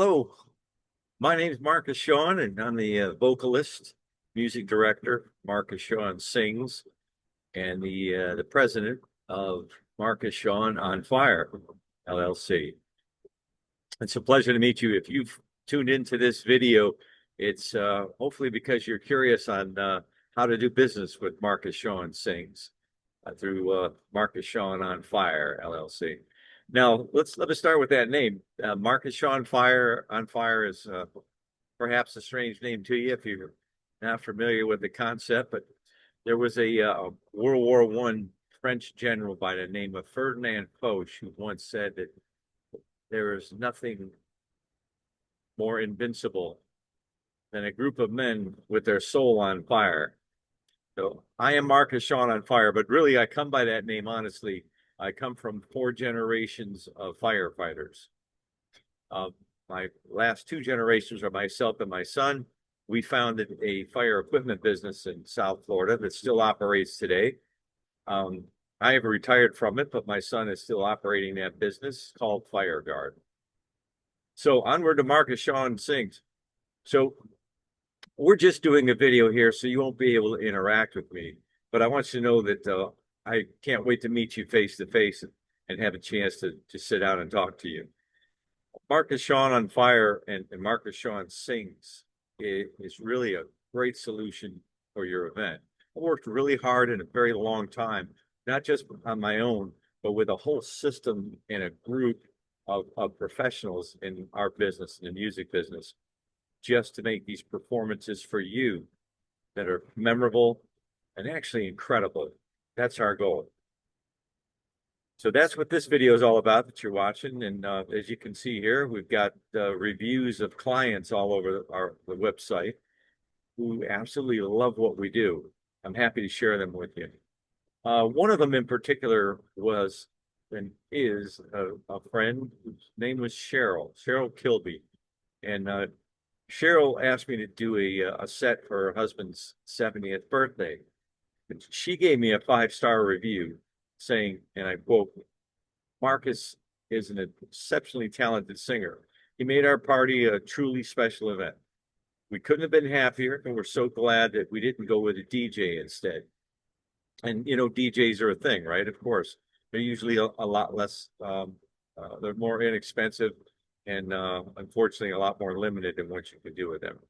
Hello, my name is Marcus Shawn, and I'm the vocalist, music director. Marcus Shawn Sings, and the president of Marcus Shawn on Fire, LLC. It's a pleasure to meet you. If you've tuned into this video, it's hopefully because you're curious on how to do business with Marcus Shawn Sings through Marcus Shawn on Fire, LLC. Now, let us start with that name. Marcus Shawn Fire on Fire is perhaps a strange name to you if you're not familiar with the concept, but there was a World War I French general by the name of Ferdinand Foch who once said that there is nothing more invincible than a group of men with their soul on fire. So I am Marcus Shawn on Fire, but really I come by that name honestly. I come from 4 generations of firefighters. My last 2 generations are myself and my son. We founded a fire equipment business in South Florida that still operates today. I have retired from it, but my son is still operating that business called Fire Guard. So onward to Marcus Shawn Sings. So we're just doing a video here, so you won't be able to interact with me. But I want you to know that I can't wait to meet you face to face and have a chance to sit down and talk to you. Marcus Shawn on Fire and Marcus Shawn Sings is really a great solution for your event. I worked really hard in a very long time, not just on my own, but with a whole system and a group of professionals in our business, in the music business, just to make these performances for you that are memorable and actually incredible. That's our goal. So that's what this video is all about that you're watching. And as you can see here, we've got reviews of clients all over the website who absolutely love what we do. I'm happy to share them with you. One of them in particular was and is a friend whose name was Cheryl Kilby. And Cheryl asked me to do a set for her husband's 70th birthday. And she gave me a 5-star review saying, and I quote, "Marcus is an exceptionally talented singer. He made our party a truly special event. We couldn't have been happier, and we're so glad that we didn't go with a DJ instead." And you know, DJs are a thing, right? Of course, they're usually a lot less. They're more inexpensive, and unfortunately, a lot more limited in what you can do with them.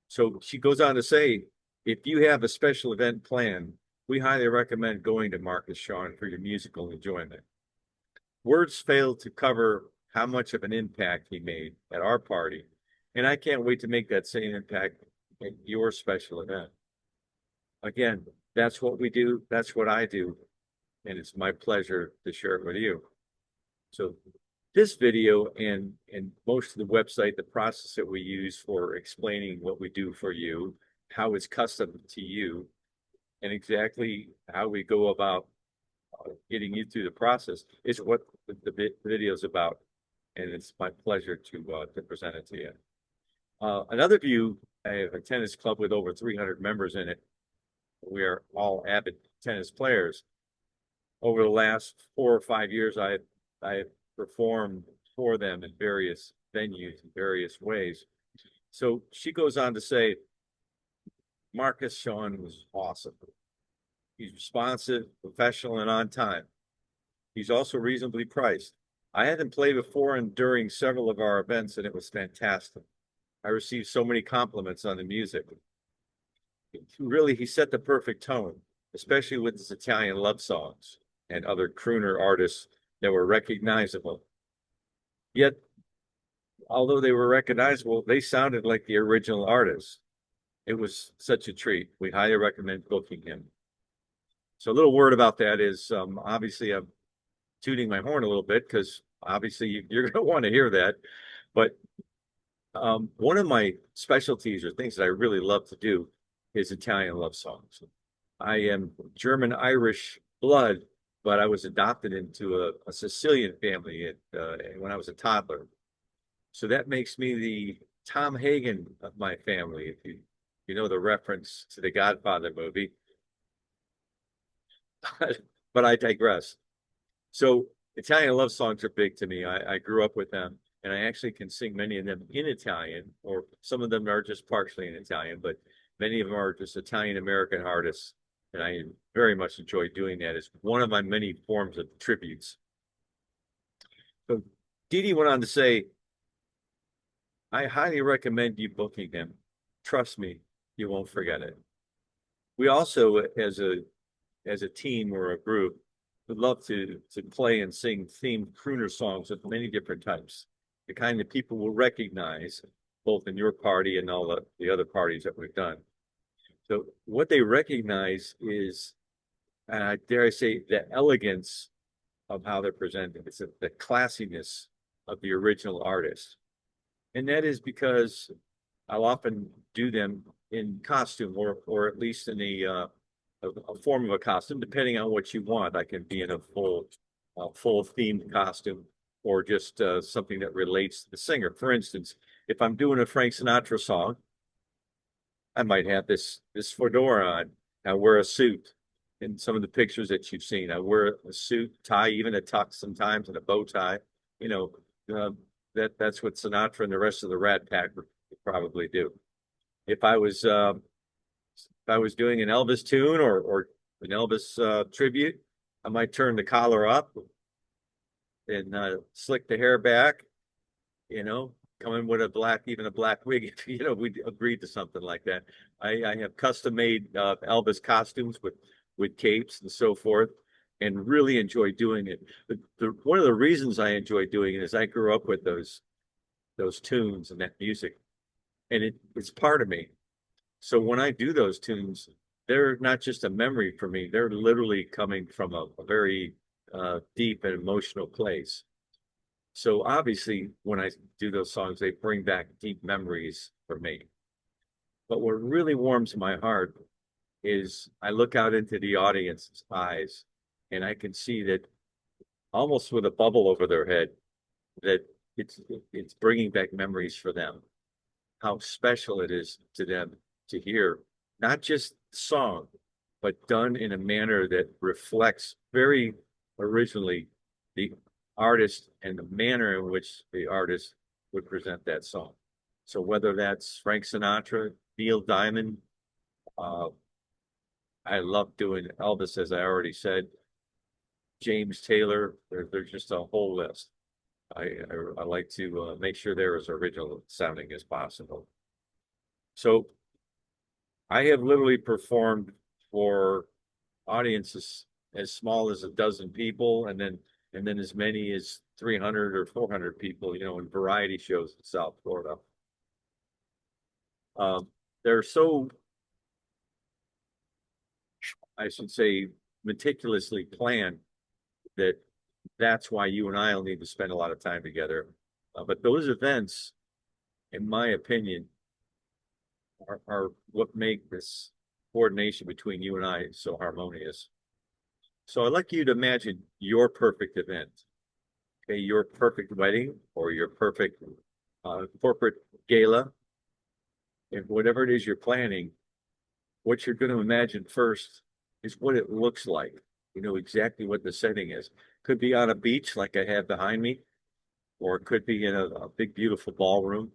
So she goes on to say, if you have a special event planned, we highly recommend going to Marcus Shawn for your musical enjoyment. Words fail to cover how much of an impact he made at our party, and I can't wait to make that same impact at your special event. Again, that's what we do. That's what I do, and it's my pleasure to share it with you. So this video and most of the website, the process that we use for explaining what we do for you, how it's custom to you, and exactly how we go about getting you through the process is what the video is about. And it's my pleasure to present it to you. Another view, I have a tennis club with over 300 members in it. We are all avid tennis players. Over the last 4 or 5 years, I have performed for them in various venues in various ways. So she goes on to say, Marcus Shawn was awesome. He's responsive, professional, and on time. He's also reasonably priced. I had him play before and during several of our events, and it was fantastic. I received so many compliments on the music. Really, he set the perfect tone, especially with his Italian love songs and other crooner artists that were recognizable. Yet, although they were recognizable, they sounded like the original artists. It was such a treat. We highly recommend booking him. So a little word about that is obviously I'm tooting my horn a little bit because obviously you're going to want to hear that. But one of my specialties or things that I really love to do is Italian love songs. I am German-Irish blood, but I was adopted into a Sicilian family when I was a toddler. So that makes me the Tom Hagen of my family, if you know the reference to the Godfather movie. But I digress. So Italian love songs are big to me. I grew up with them. and I actually can sing many of them in Italian, or some of them are just partially in Italian, but many of them are just Italian American artists. And I very much enjoy doing that. It's one of my many forms of tributes. So Dee Dee went on to say, I highly recommend you booking them. Trust me, you won't forget it. We also, as a team or a group, would love to play and sing themed crooner songs of many different types, the kind that people will recognize both in your party and all the other parties that we've done. So what they recognize is, and I dare I say, the elegance of how they're presented. It's the classiness of the original artist. And that is because I'll often do them in costume, or at least in a form of a costume, depending on what you want. I can be in a full themed costume, or just something that relates to the singer. For instance, if I'm doing a Frank Sinatra song, I might have this fedora on. I wear a suit. In some of the pictures that you've seen, I wear a suit, tie, even a tux sometimes, and a bow tie. You know, uh, that's what Sinatra and the rest of the Rat Pack would probably do. If I was doing an Elvis tune, or an Elvis tribute, I might turn the collar up and slick the hair back, come in with even a black wig, if we agreed to something like that. I have custom made Elvis costumes with capes and so forth, and really enjoy doing it. One of the reasons I enjoy doing it is I grew up with those tunes and that music, and it's part of me. So when I do those tunes, they're not just a memory for me. They're literally coming from a very deep and emotional place. So obviously, when I do those songs, they bring back deep memories for me. But what really warms my heart is I look out into the audience's eyes, and I can see that, almost with a bubble over their head, that it's bringing back memories for them. How special it is to them to hear not just the song, but done in a manner that reflects very originally the artist and the manner in which the artist would present that song. So whether that's Frank Sinatra, Neil Diamond, uh, I love doing Elvis, as I already said, James Taylor. There's just a whole list. I like to make sure they're as original sounding as possible. So I have literally performed for audiences as small as a dozen people, and then as many as 300 or 400 people, in variety shows in South Florida. They're so, I should say, meticulously planned that that's why you and I will need to spend a lot of time together. But those events, in my opinion, are what make this coordination between you and I so harmonious. So I'd like you to imagine your perfect event, okay, your perfect wedding, or your perfect corporate gala, and whatever it is you're planning. What you're going to imagine first is what it looks like. You know exactly what the setting is. Could be on a beach like I have behind me, or it could be in a big, beautiful ballroom.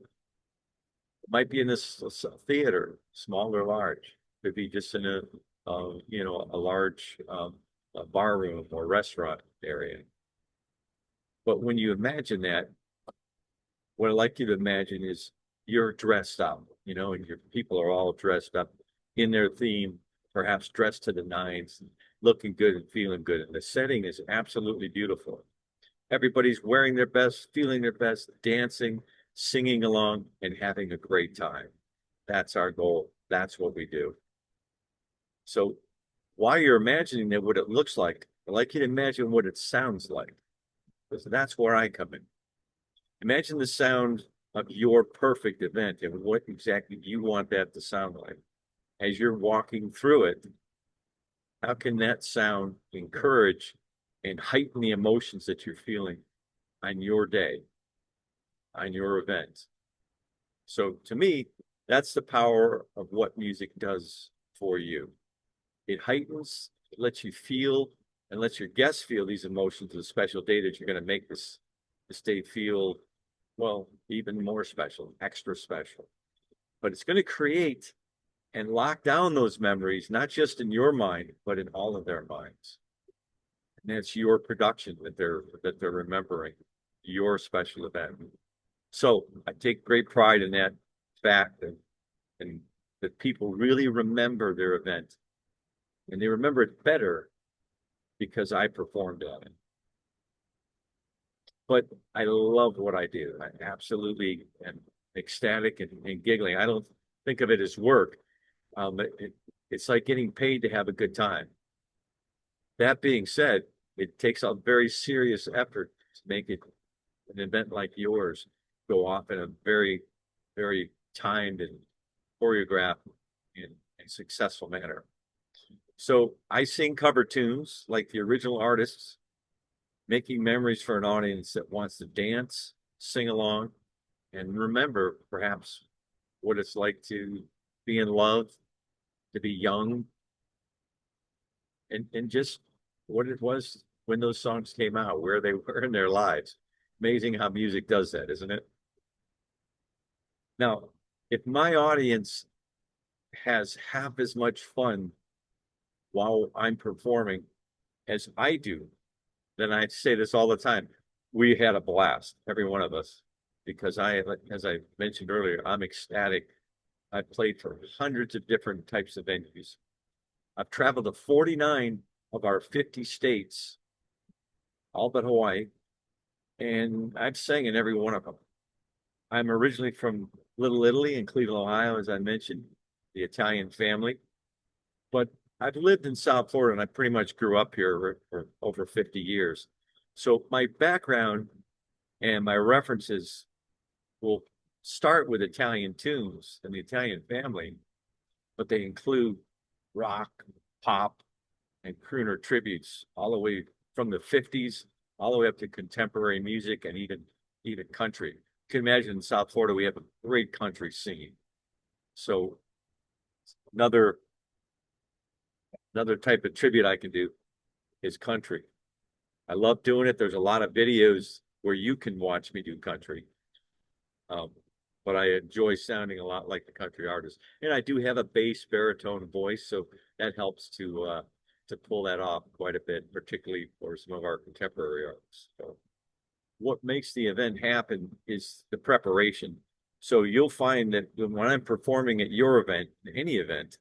It might be in this theater, small or large. Could be just in a large a bar room or restaurant area. But when you imagine that, what I'd like you to imagine is you're dressed up, and your people are all dressed up in their theme, perhaps dressed to the nines, looking good and feeling good. And the setting is absolutely beautiful. Everybody's wearing their best, feeling their best, dancing, singing along, and having a great time. That's our goal. That's what we do. So while you're imagining that, what it looks like, I'd like you to imagine what it sounds like, because that's where I come in. Imagine the sound of your perfect event and what exactly you want that to sound like. As you're walking through it, how can that sound encourage and heighten the emotions that you're feeling on your day, on your event? So to me, that's the power of what music does for you. It heightens, it lets you feel, and lets your guests feel these emotions of the special day that you're going to make this day feel well, even more special, extra special. But it's going to create and lock down those memories, not just in your mind, but in all of their minds. And it's your production that they're remembering, your special event. So I take great pride in that fact, and that people really remember their event, and they remember it better because I performed at it. But I love what I do. I absolutely am ecstatic and giggling. I don't think of it as work. It's like getting paid to have a good time. That being said, it takes a very serious effort to make it an event like yours go off in a very, very timed and choreographed and successful manner. So I sing cover tunes like the original artists, making memories for an audience that wants to dance, sing along, and remember perhaps what it's like to be in love, to be young, and just what it was when those songs came out, where they were in their lives. Amazing how music does that, isn't it? Now, if my audience has half as much fun while I'm performing as I do, then I say this all the time. We had a blast, every one of us, because as I mentioned earlier, I'm ecstatic. I've played for hundreds of different types of venues. I've traveled to 49 of our 50 states, all but Hawaii, and I've sang in every one of them. I'm originally from Little Italy in Cleveland, Ohio, as I mentioned, the Italian family. But I've lived in South Florida and I pretty much grew up here for over 50 years. So my background and my references will start with Italian tunes and the Italian family, but they include rock, pop, and crooner tributes all the way from the 50s all the way up to contemporary music and even country. You can imagine in South Florida we have a great country scene. So another type of tribute I can do is country. I love doing it. There's a lot of videos where you can watch me do country. But I enjoy sounding a lot like the country artist. And I do have a bass baritone voice, so that helps to pull that off quite a bit, particularly for some of our contemporary artists. So what makes the event happen is the preparation. So you'll find that when I'm performing at your event, any event,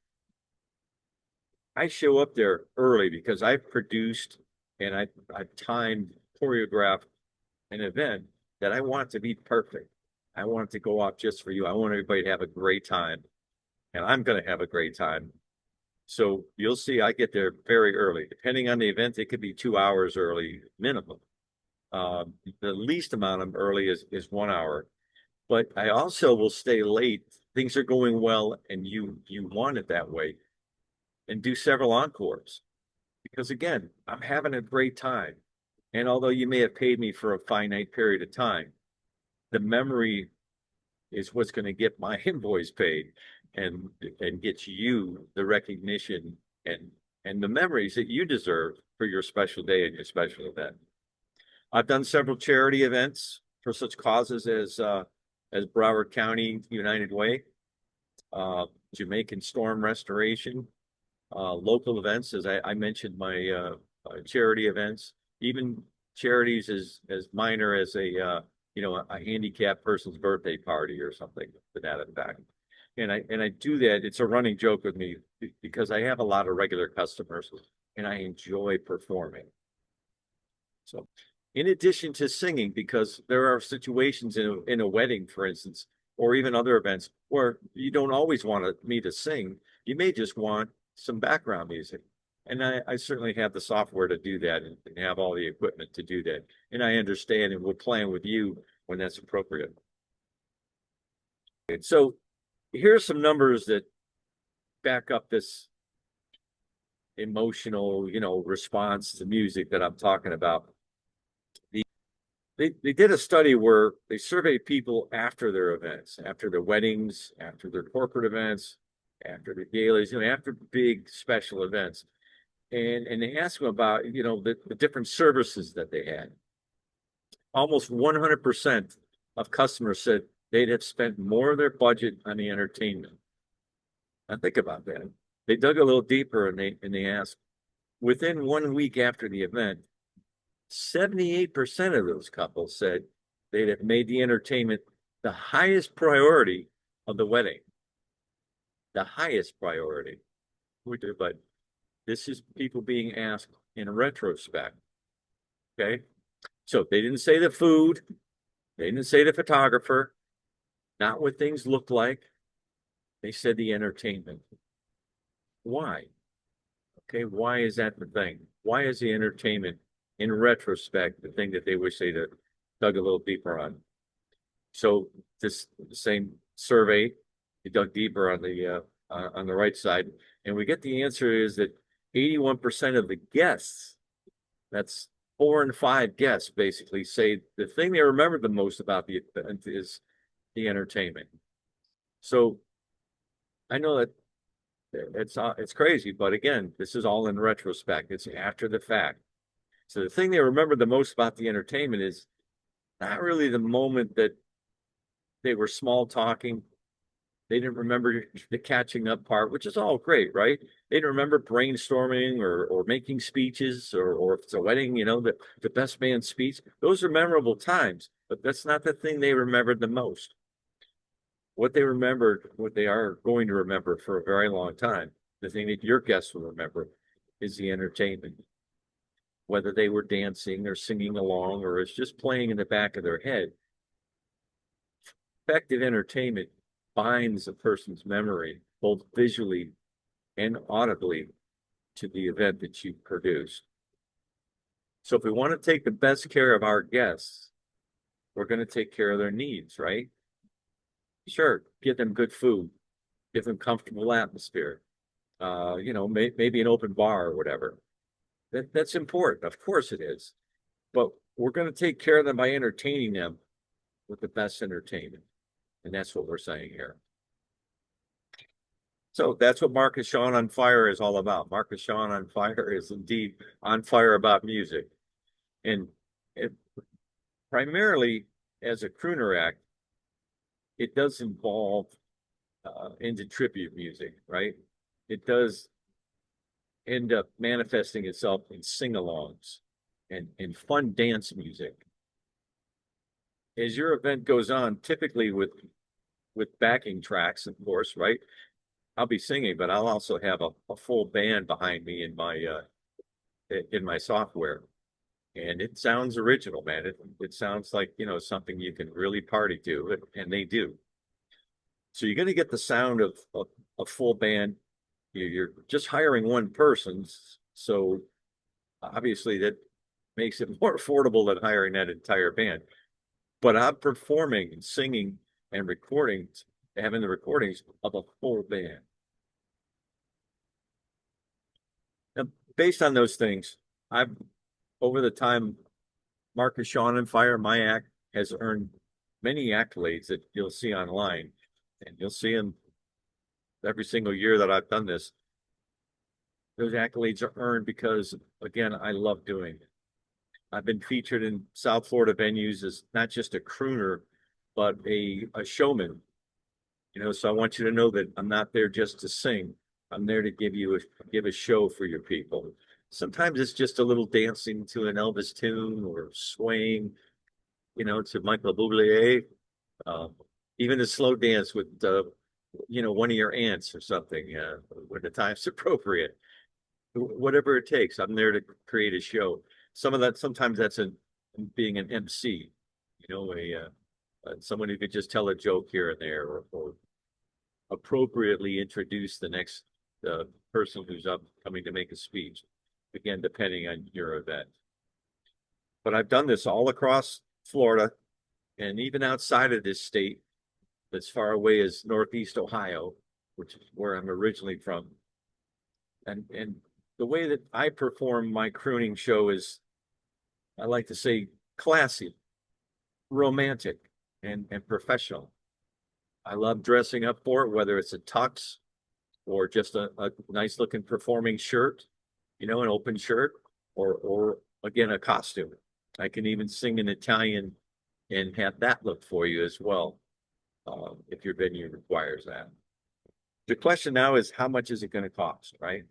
I show up there early because I've produced and I've timed, choreographed an event that I want to be perfect. I want it to go off just for you. I want everybody to have a great time, and I'm going to have a great time. So you'll see I get there very early. Depending on the event, it could be 2 hours early minimum. The least amount of early is 1 hour. But I also will stay late. Things are going well, and you want it that way, and do several encores. Because again, I'm having a great time. And although you may have paid me for a finite period of time, the memory is what's going to get my invoice paid and get you the recognition and the memories that you deserve for your special day and your special event. I've done several charity events for such causes as Broward County United Way, Jamaican Storm Restoration, local events, as I mentioned, my charity events, even charities as minor as a handicapped person's birthday party or something to that effect. And I do that. It's a running joke with me because I have a lot of regular customers and I enjoy performing. So in addition to singing, because there are situations in a wedding, for instance, or even other events where you don't always want me to sing. You may just want some background music. And I certainly have the software to do that and have all the equipment to do that. And I understand and will plan with you when that's appropriate. So here's some numbers that back up this emotional, response to music that I'm talking about. They did a study where they surveyed people after their events, after their weddings, after their corporate events, after the galas, after big special events. And they asked them about, the different services that they had. Almost 100% of customers said they'd have spent more of their budget on the entertainment. Now think about that. They dug a little deeper and they asked, within 1 week after the event, 78% of those couples said they'd have made the entertainment the highest priority of the wedding. The highest priority. But this is people being asked in retrospect. Okay. So they didn't say the food, they didn't say the photographer, not what things looked like. They said the entertainment. Why? Okay, why is that the thing? Why is the entertainment, in retrospect, the thing that they wish they'd dug a little deeper on? So this same survey, we dug deeper on the right side, and we get the answer is that 81% of the guests, that's 4 and 5 guests basically, say the thing they remember the most about the event is the entertainment. So I know that it's crazy, but again, this is all in retrospect. It's after the fact. So the thing they remember the most about the entertainment is not really the moment that they were small talking. They didn't remember the catching up part, which is all great, right? They didn't remember brainstorming or making speeches or if it's a wedding, the best man speech. Those are memorable times, but that's not the thing they remembered the most. What they remembered, what they are going to remember for a very long time, the thing that your guests will remember is the entertainment. Whether they were dancing or singing along or it's just playing in the back of their head. Effective entertainment binds a person's memory, both visually and audibly, to the event that you produced. So if we want to take the best care of our guests, we're going to take care of their needs, right? Sure, give them good food, give them comfortable atmosphere, maybe an open bar or whatever. That's important. Of course it is. But we're going to take care of them by entertaining them with the best entertainment. And that's what we're saying here. So that's what Marcus Shawn on Fire is all about. Marcus Shawn on Fire is indeed on fire about music. And it, primarily as a crooner act, it does involve into tribute music, right? It does end up manifesting itself in sing-alongs and fun dance music. As your event goes on, typically with backing tracks, of course, right? I'll be singing, but I'll also have a full band behind me in my software. And it sounds original, man. It sounds like, something you can really party to, and they do. So you're going to get the sound of a full band. You're just hiring one person, so obviously that makes it more affordable than hiring that entire band. But I'm performing and singing and having the recordings of a full band. Now, based on those things, over the time, Marcus Shawn and Fire, my act, has earned many accolades that you'll see online, and you'll see them every single year that I've done this. Those accolades are earned because, again, I love doing it. I've been featured in South Florida venues as not just a crooner, but a showman. So I want you to know that I'm not there just to sing. I'm there to give a show for your people. Sometimes it's just a little dancing to an Elvis tune or swaying, to Michael Bublé. Even a slow dance with, one of your aunts or something when the time's appropriate. Whatever it takes, I'm there to create a show. Sometimes that's being an MC, someone who could just tell a joke here and there or appropriately introduce the next person who's up coming to make a speech, again, depending on your event. But I've done this all across Florida and even outside of this state, as far away as Northeast Ohio, which is where I'm originally from. And the way that I perform my crooning show is, I like to say, classy, romantic, and professional. I love dressing up for it, whether it's a tux or just a nice looking performing shirt, an open shirt, or again, a costume. I can even sing an Italian and have that look for you as well, if your venue requires that. The question now is, how much is it going to cost, right?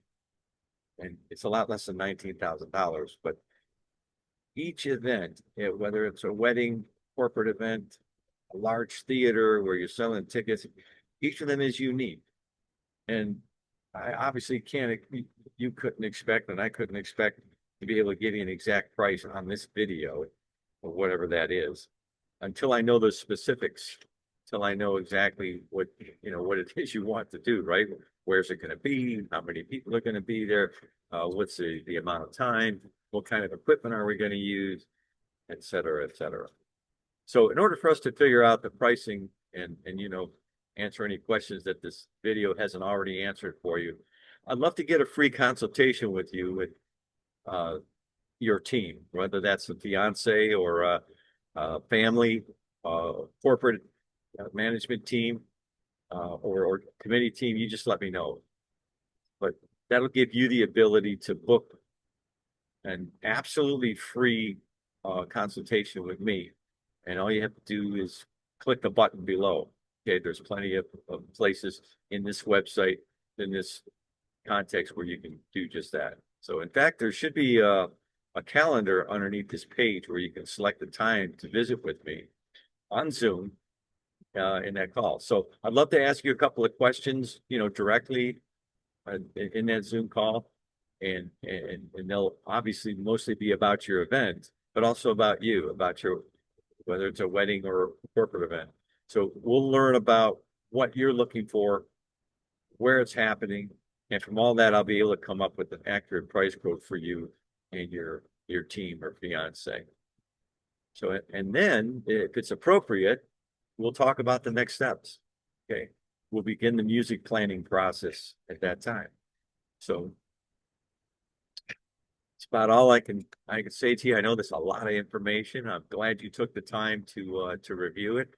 And it's a lot less than $19,000, but each event, whether it's a wedding, corporate event, a large theater where you're selling tickets, each of them is unique. And I obviously can't, you couldn't expect, and I couldn't expect to be able to give you an exact price on this video or whatever that is until I know the specifics, until I know exactly what, what it is you want to do, right? Where's it going to be? How many people are going to be there? What's the amount of time? What kind of equipment are we going to use, et cetera, et cetera. So in order for us to figure out the pricing and answer any questions that this video hasn't already answered for you, I'd love to get a free consultation with you with your team, whether that's a fiance or a family, corporate management team, or committee team. You just let me know. But that'll give you the ability to book an absolutely free consultation with me. And all you have to do is click the button below. Okay, there's plenty of places in this website, in this context, where you can do just that. So in fact, there should be a calendar underneath this page where you can select the time to visit with me on Zoom in that call. So I'd love to ask you a couple of questions, directly in that Zoom call. And they'll obviously mostly be about your event, but also about you, about your, whether it's a wedding or a corporate event. So we'll learn about what you're looking for, where it's happening, and from all that, I'll be able to come up with an accurate price quote for you and your team or fiance. So, and then if it's appropriate, we'll talk about the next steps. Okay, we'll begin the music planning process at that time. So it's about all I can say to you. I know there's a lot of information. I'm glad you took the time to review it.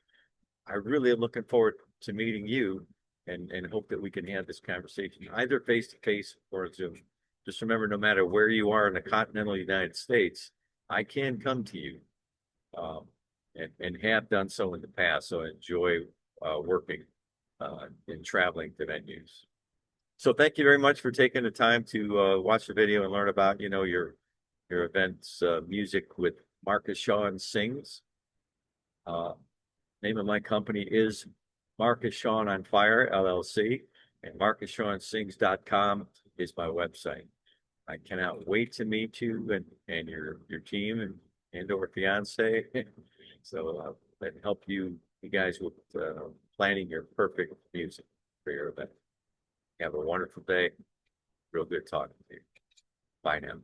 I really am looking forward to meeting you and hope that we can have this conversation either face to face or Zoom. Just remember, no matter where you are in the continental United States, I can come to you, and have done so in the past. So I enjoy working and traveling to venues. So thank you very much for taking the time to watch the video and learn about, your event's music with Marcus Shawn Sings. Name of my company is Marcus Shawn on Fire, LLC, and MarcusShawnSings.com is my website. I cannot wait to meet you and your team and or fiance. So that help you guys with planning your perfect music for your event. Have a wonderful day. Real good talking to you. Bye now.